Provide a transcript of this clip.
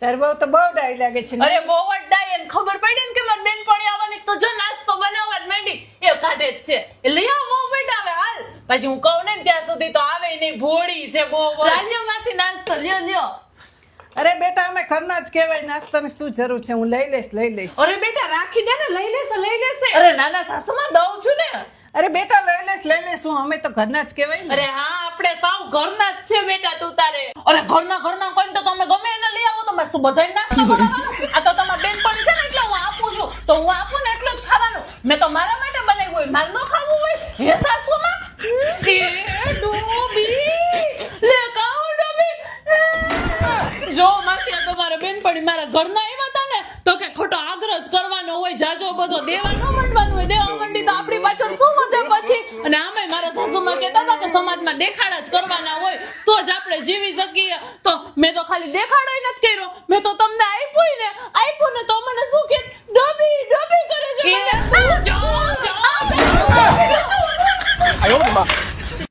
તાર બહુ તો બહુ ડાઈ લાગે છે. અરે બહુ જ ડાય ને ખબર પડી ને કે મારી બેનપણી આવવાની તો જો નાસ્તો બનાવવા જ માંડી એ કાઢે જ છે. લઈ આવો બેટા હવે હાલ. પછી હું કહું ને ત્યાં સુધી તો આવે નહીં ભોળી છે બહુ. રાજ્ય માસી નાસ્તો લ્યો. અરે બેટા અમે ઘરના જ કહેવાય, નાસ્તાની શું જરૂર છે, હું લઈ લઈશ. અરે બેટા રાખી દે ને, લઈ લેશે. અરે નાના સાસુમાં દઉં છું ને. અરે બેટા લઈ લઈશ હું, અમે તો ઘરના જ કહેવાય ને. અરે હા આપણે સાવ ઘરના જ છે બેટા તું તારે. અરે ઘરના કોઈ તો તમે ગમે એને લઈ આવો, તમારે શું બધાય નાસ્તો બનાવવાનો? આ તો તમારી બેનપણી છે ને એટલે હું આપું છું, તો હું આપું ને એટલું જ ખાવાનું. મેં તો મારા માટે બનાવ્યું હોય, મારે ન ખાવું હોય. હે સાસુમાં એ ડોબી લે કાઉ ડોબી. જો માસી આ તમારા બેનપણી મારા ઘરના આવ્યા હતા ને તો કે ખોટો આગ્રહ જ કરવાનો હોય, જાજો બધો દેવા ન માંડવાનું હોય. દેવા માંડી તો આપણી પાછળ શું વધે પછી. અને આમે મારા સાસુમાં કહેતા હતા કે સમાજમાં દેખાડા જ કરવાના હોય તો જ આપણે જીવી શકીએ. તો મેં તો ખાલી દેખાડો નથી કર્યો, મેં તો તમને આપ્યું ને તો મને શું કે